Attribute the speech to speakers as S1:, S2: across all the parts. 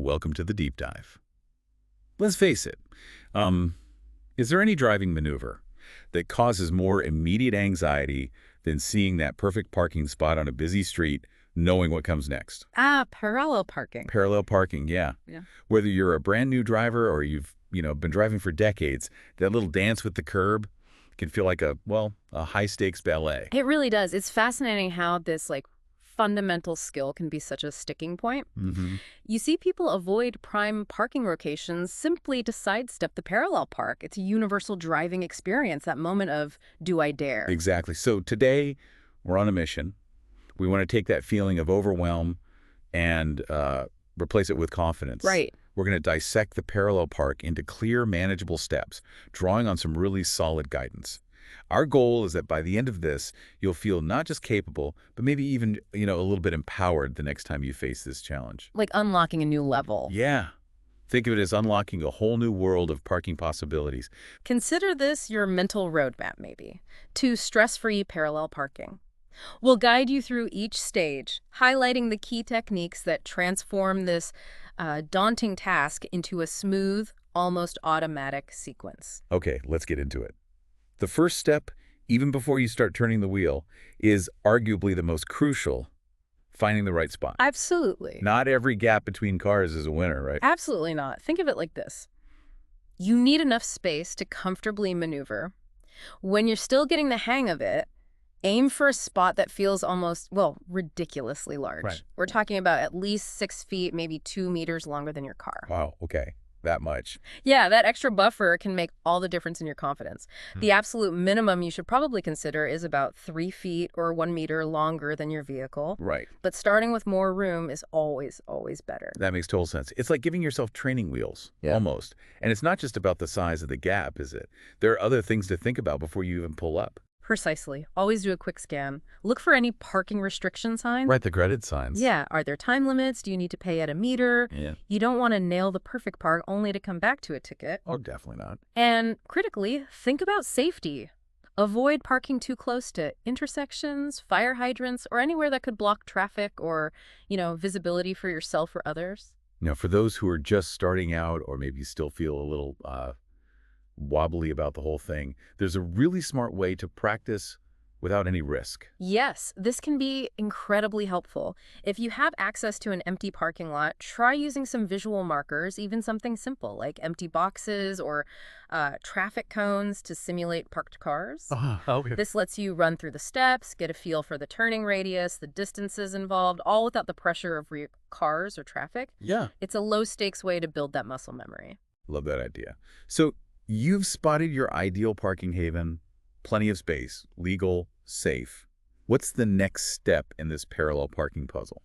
S1: welcome to the deep dive. Let's face it, is there any driving maneuver that causes more immediate anxiety than seeing that perfect parking spot on a busy street, knowing what comes next?
S2: Parallel parking.
S1: Parallel parking, yeah.
S2: Yeah.
S1: Whether you're a brand new driver or you've, been driving for decades, that little dance with the curb can feel like a high-stakes ballet.
S2: It really does. It's fascinating how this, fundamental skill can be such a sticking point.
S1: Mm-hmm.
S2: You see people avoid prime parking locations simply to sidestep the parallel park. It's a universal driving experience, that moment of, do I dare?
S1: Exactly. So today, we're on a mission. We want to take that feeling of overwhelm and replace it with confidence.
S2: Right.
S1: We're going to dissect the parallel park into clear, manageable steps, drawing on some really solid guidance. Our goal is that by the end of this, you'll feel not just capable, but maybe even, a little bit empowered the next time you face this challenge.
S2: Like unlocking a new level.
S1: Yeah. Think of it as unlocking a whole new world of parking possibilities.
S2: Consider this your mental roadmap, maybe, to stress-free parallel parking. We'll guide you through each stage, highlighting the key techniques that transform this daunting task into a smooth, almost automatic sequence.
S1: Okay, let's get into it. The first step, even before you start turning the wheel, is arguably the most crucial: finding the right spot.
S2: Absolutely.
S1: Not every gap between cars is a winner, right?
S2: Absolutely not. Think of it like this. You need enough space to comfortably maneuver. When you're still getting the hang of it, aim for a spot that feels almost, ridiculously large.
S1: Right.
S2: We're talking about at least 6 feet, maybe 2 meters longer than your car.
S1: Wow, okay. That much.
S2: Yeah, that extra buffer can make all the difference in your confidence. The absolute minimum you should probably consider is about 3 feet or 1 meter longer than your vehicle.
S1: Right.
S2: But starting with more room is always, always better.
S1: That makes total sense. It's like giving yourself training wheels, almost. And it's not just about the size of the gap, is it? There are other things to think about before you even pull up.
S2: Precisely. Always do a quick scan. Look for any parking restriction signs.
S1: Right, the credit signs.
S2: Yeah. Are there time limits? Do you need to pay at a meter?
S1: Yeah.
S2: You don't want to nail the perfect park only to come back to a ticket.
S1: Oh, definitely not.
S2: And critically, think about safety. Avoid parking too close to intersections, fire hydrants, or anywhere that could block traffic or, visibility for yourself or others.
S1: Now, for those who are just starting out or maybe still feel a little wobbly about the whole thing, there's a really smart way to practice without any risk.
S2: Yes, this can be incredibly helpful. If you have access to an empty parking lot, try using some visual markers, even something simple like empty boxes or traffic cones to simulate parked cars.
S1: Okay.
S2: This lets you run through the steps, get a feel for the turning radius, the distances involved, all without the pressure of rear cars or traffic.
S1: Yeah.
S2: It's a low-stakes way to build that muscle memory.
S1: Love that idea. So you've spotted your ideal parking haven, plenty of space, legal, safe. What's the next step in this parallel parking puzzle?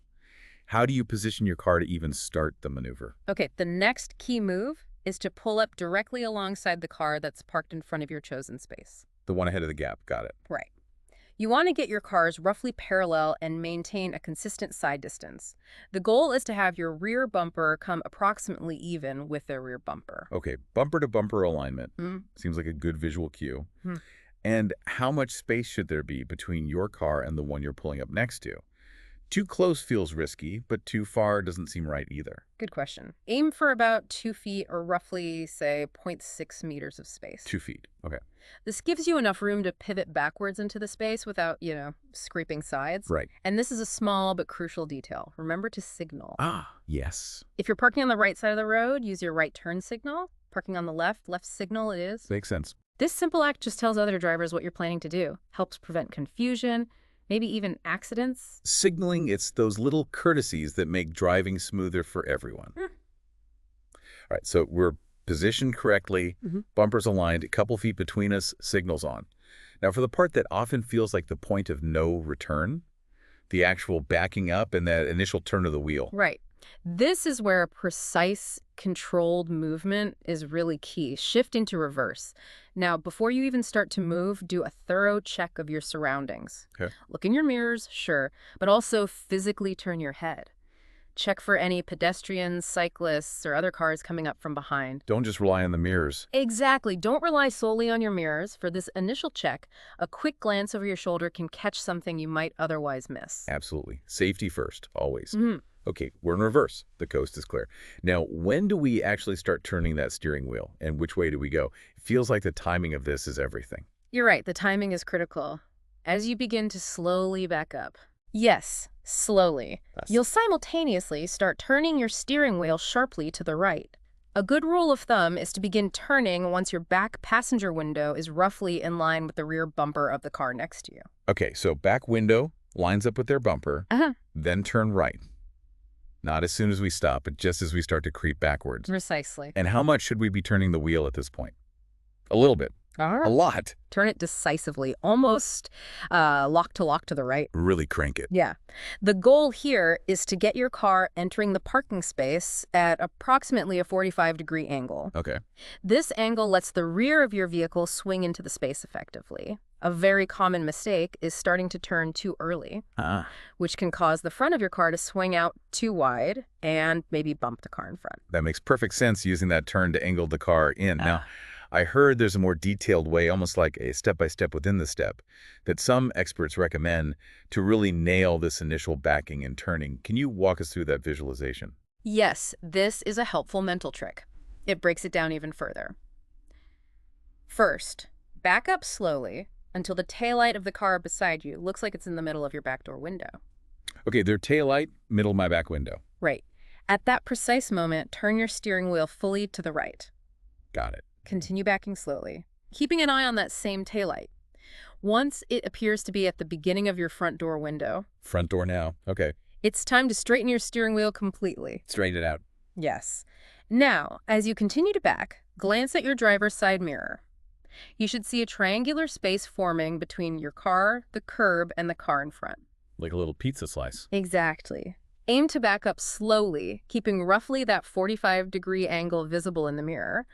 S1: How do you position your car to even start the maneuver?
S2: Okay, the next key move is to pull up directly alongside the car that's parked in front of your chosen space.
S1: The one ahead of the gap. Got it.
S2: Right. You want to get your cars roughly parallel and maintain a consistent side distance. The goal is to have your rear bumper come approximately even with their rear bumper.
S1: Okay, bumper-to-bumper alignment.
S2: Mm.
S1: Seems like a good visual cue.
S2: Hmm.
S1: And how much space should there be between your car and the one you're pulling up next to? Too close feels risky, but too far doesn't seem right either.
S2: Good question. Aim for about 2 feet or roughly, say, 0.6 meters of space.
S1: 2 feet. Okay.
S2: This gives you enough room to pivot backwards into the space without, scraping sides.
S1: Right.
S2: And this is a small but crucial detail. Remember to signal.
S1: Yes.
S2: If you're parking on the right side of the road, use your right turn signal. Parking on the left signal it is.
S1: Makes sense.
S2: This simple act just tells other drivers what you're planning to do. Helps prevent confusion, maybe even accidents.
S1: Signaling, it's those little courtesies that make driving smoother for everyone. All right, so we're positioned correctly, bumpers aligned, a couple feet between us, signals on. Now, for the part that often feels like the point of no return, the actual backing up and that initial turn of the wheel.
S2: Right. This is where a precise, controlled movement is really key. Shift into reverse. Now, before you even start to move, do a thorough check of your surroundings.
S1: Okay.
S2: Look in your mirrors, sure, but also physically turn your head. Check for any pedestrians, cyclists, or other cars coming up from behind.
S1: Don't just rely on the mirrors.
S2: Exactly. Don't rely solely on your mirrors. For this initial check, a quick glance over your shoulder can catch something you might otherwise miss.
S1: Absolutely. Safety first, always. Okay, we're in reverse. The coast is clear. Now, when do we actually start turning that steering wheel, and which way do we go? It feels like the timing of this is everything.
S2: You're right, the timing is critical. As you begin to slowly back up. Yes, slowly.
S1: That's
S2: You'll simultaneously start turning your steering wheel sharply to the right. A good rule of thumb is to begin turning once your back passenger window is roughly in line with the rear bumper of the car next to you.
S1: Okay, so back window lines up with their bumper,
S2: Uh-huh.
S1: then turn right. Not as soon as we stop, but just as we start to creep backwards.
S2: Precisely.
S1: And how much should we be turning the wheel at this point? A little bit. A lot.
S2: Turn it decisively, almost lock to the right.
S1: Really crank it.
S2: Yeah. The goal here is to get your car entering the parking space at approximately a 45-degree angle.
S1: Okay.
S2: This angle lets the rear of your vehicle swing into the space effectively. A very common mistake is starting to turn too early, which can cause the front of your car to swing out too wide and maybe bump the car in front.
S1: That makes perfect sense using that turn to angle the car in. Now, I heard there's a more detailed way, almost like a step-by-step within the step, that some experts recommend to really nail this initial backing and turning. Can you walk us through that visualization?
S2: Yes, this is a helpful mental trick. It breaks it down even further. First, back up slowly until the taillight of the car beside you looks like it's in the middle of your back door window.
S1: Okay, their taillight, middle of my back window.
S2: Right. At that precise moment, turn your steering wheel fully to the right.
S1: Got it.
S2: Continue backing slowly, keeping an eye on that same taillight. Once it appears to be at the beginning of your front door window,
S1: Front door now. Okay.
S2: it's time to straighten your steering wheel completely.
S1: Straighten it out.
S2: Yes. Now, as you continue to back, glance at your driver's side mirror. You should see a triangular space forming between your car, the curb, and the car in front.
S1: Like a little pizza slice.
S2: Exactly. Aim to back up slowly, keeping roughly that 45-degree angle visible in the mirror.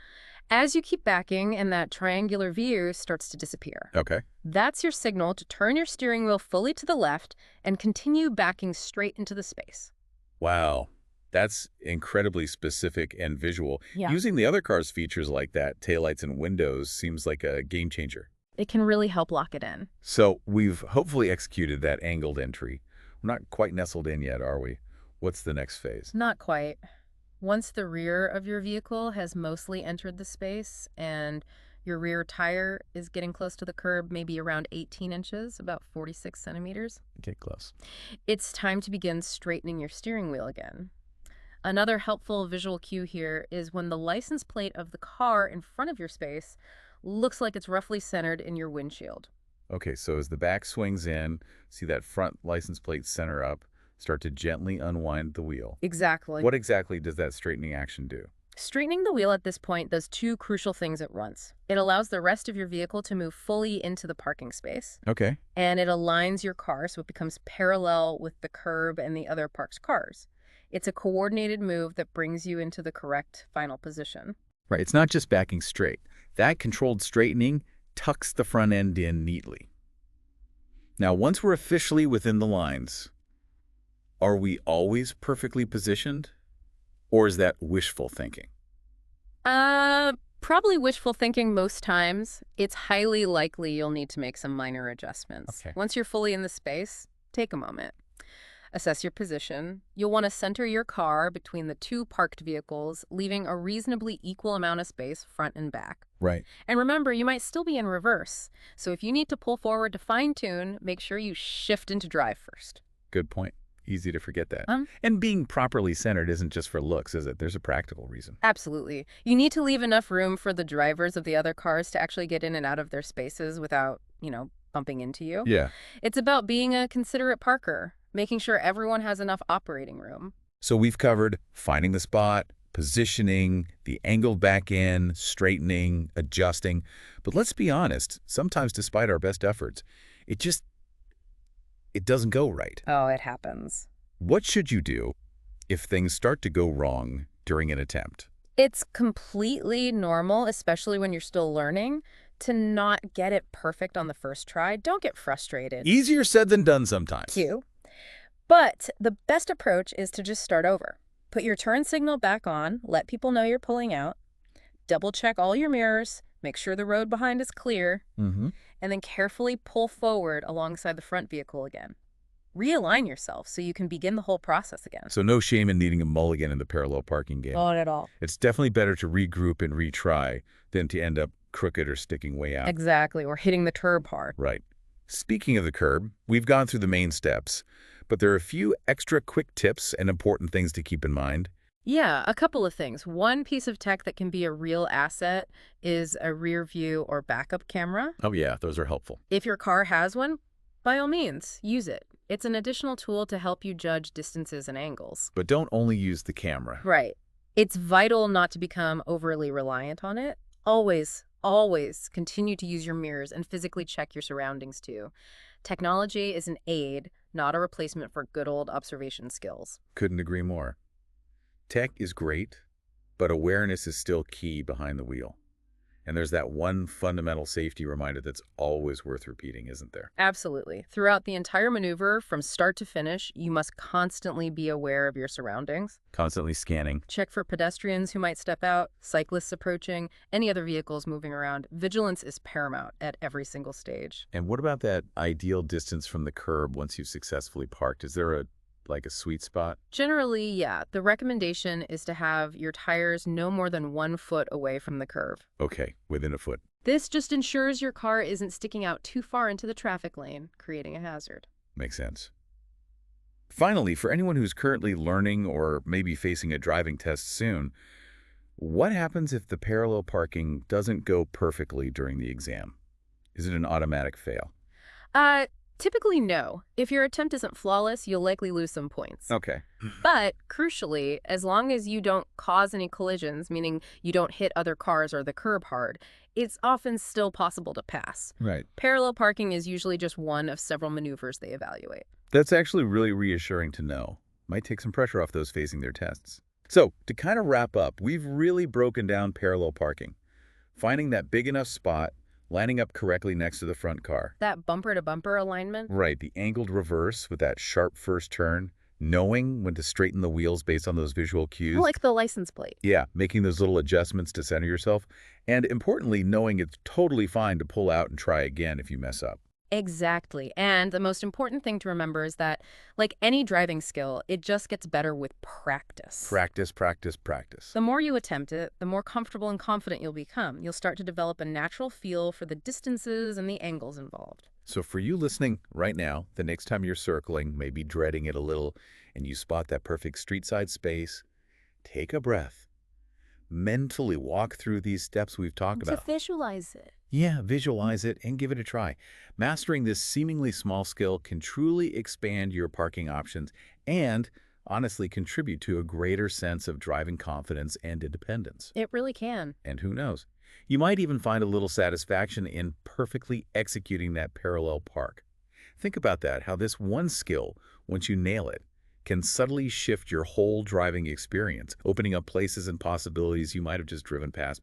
S2: As you keep backing and that triangular view starts to disappear.
S1: Okay.
S2: That's your signal to turn your steering wheel fully to the left and continue backing straight into the space.
S1: Wow. That's incredibly specific and visual.
S2: Yeah.
S1: Using the other car's features like that, taillights and windows, seems like a game changer.
S2: It can really help lock it in.
S1: So we've hopefully executed that angled entry. We're not quite nestled in yet, are we? What's the next phase?
S2: Not quite. Once the rear of your vehicle has mostly entered the space and your rear tire is getting close to the curb, maybe around 18 inches, about 46 centimeters,
S1: Get close.
S2: it's time to begin straightening your steering wheel again. Another helpful visual cue here is when the license plate of the car in front of your space looks like it's roughly centered in your windshield.
S1: Okay, so as the back swings in, see that front license plate center up, start to gently unwind the wheel.
S2: Exactly.
S1: What exactly does that straightening action do?
S2: Straightening the wheel at this point does two crucial things at once. It allows the rest of your vehicle to move fully into the parking space,
S1: Okay.
S2: and it aligns your car so it becomes parallel with the curb and the other parked cars. It's a coordinated move that brings you into the correct final position.
S1: Right, it's not just backing straight. That controlled straightening tucks the front end in neatly. Now, once we're officially within the lines, are we always perfectly positioned? Or is that wishful thinking?
S2: Probably wishful thinking most times. It's highly likely you'll need to make some minor adjustments.
S1: Okay.
S2: Once you're fully in the space, take a moment. Assess your position. You'll want to center your car between the two parked vehicles, leaving a reasonably equal amount of space front and back.
S1: Right.
S2: And remember, you might still be in reverse. So if you need to pull forward to fine-tune, make sure you shift into drive first.
S1: Good point. Easy to forget that.
S2: Um.
S1: And being properly centered isn't just for looks, is it? There's a practical reason.
S2: Absolutely. You need to leave enough room for the drivers of the other cars to actually get in and out of their spaces without, bumping into you.
S1: Yeah.
S2: It's about being a considerate parker, making sure everyone has enough operating room.
S1: So we've covered finding the spot, positioning, the angled back in, straightening, adjusting. But let's be honest, sometimes despite our best efforts, it doesn't go right.
S2: Oh, it happens.
S1: What should you do if things start to go wrong during an attempt?
S2: It's completely normal, especially when you're still learning, to not get it perfect on the first try. Don't get frustrated.
S1: Easier said than done sometimes.
S2: Cue. But the best approach is to just start over. Put your turn signal back on, let people know you're pulling out, double check all your mirrors, make sure the road behind is clear,
S1: Mm-hmm.
S2: and then carefully pull forward alongside the front vehicle again. realign yourself so you can begin the whole process again.
S1: So no shame in needing a mulligan in the parallel parking game.
S2: Not at all.
S1: It's definitely better to regroup and retry than to end up crooked or sticking way out.
S2: Exactly, or hitting the curb hard.
S1: Right. Speaking of the curb, we've gone through the main steps, but there are a few extra quick tips and important things to keep in mind.
S2: Yeah, a couple of things. One piece of tech that can be a real asset is a rear view or backup camera.
S1: Oh yeah, those are helpful.
S2: If your car has one, by all means, use it. It's an additional tool to help you judge distances and angles.
S1: But don't only use the camera.
S2: Right. It's vital not to become overly reliant on it. Always continue to use your mirrors and physically check your surroundings too. Technology is an aid, not a replacement for good old observation skills.
S1: Couldn't agree more. Tech is great, but awareness is still key behind the wheel. And there's that one fundamental safety reminder that's always worth repeating, isn't there?
S2: Absolutely. Throughout the entire maneuver, from start to finish, you must constantly be aware of your surroundings.
S1: Constantly scanning.
S2: Check for pedestrians who might step out, cyclists approaching, any other vehicles moving around. Vigilance is paramount at every single stage.
S1: And what about that ideal distance from the curb once you've successfully parked? Is there a sweet spot?
S2: Generally, yeah. The recommendation is to have your tires no more than 1 foot away from the curve.
S1: Okay, within a foot.
S2: This just ensures your car isn't sticking out too far into the traffic lane, creating a hazard.
S1: Makes sense. Finally, for anyone who's currently learning or maybe facing a driving test soon, what happens if the parallel parking doesn't go perfectly during the exam? Is it an automatic fail?
S2: Typically, no. If your attempt isn't flawless, you'll likely lose some points.
S1: Okay.
S2: But, crucially, as long as you don't cause any collisions, meaning you don't hit other cars or the curb hard, it's often still possible to pass.
S1: Right.
S2: Parallel parking is usually just one of several maneuvers they evaluate.
S1: That's actually really reassuring to know. Might take some pressure off those facing their tests. So, to kind of wrap up, we've really broken down parallel parking. Finding that big enough spot, lining up correctly next to the front car.
S2: That bumper-to-bumper alignment?
S1: Right, the angled reverse with that sharp first turn, knowing when to straighten the wheels based on those visual cues.
S2: Like the license plate.
S1: Yeah, making those little adjustments to center yourself. And importantly, knowing it's totally fine to pull out and try again if you mess up.
S2: Exactly. And the most important thing to remember is that, like any driving skill, it just gets better with practice.
S1: Practice, practice, practice.
S2: The more you attempt it, the more comfortable and confident you'll become. You'll start to develop a natural feel for the distances and the angles involved.
S1: So for you listening right now, the next time you're circling, maybe dreading it a little, and you spot that perfect street side space, take a breath. Mentally walk through these steps we've talked about.
S2: To visualize it.
S1: Yeah, visualize it and give it a try. Mastering this seemingly small skill can truly expand your parking options and honestly contribute to a greater sense of driving confidence and independence.
S2: It really can.
S1: And who knows, you might even find a little satisfaction in perfectly executing that parallel park. Think about that, how this one skill, once you nail it, can subtly shift your whole driving experience, opening up places and possibilities you might have just driven past before.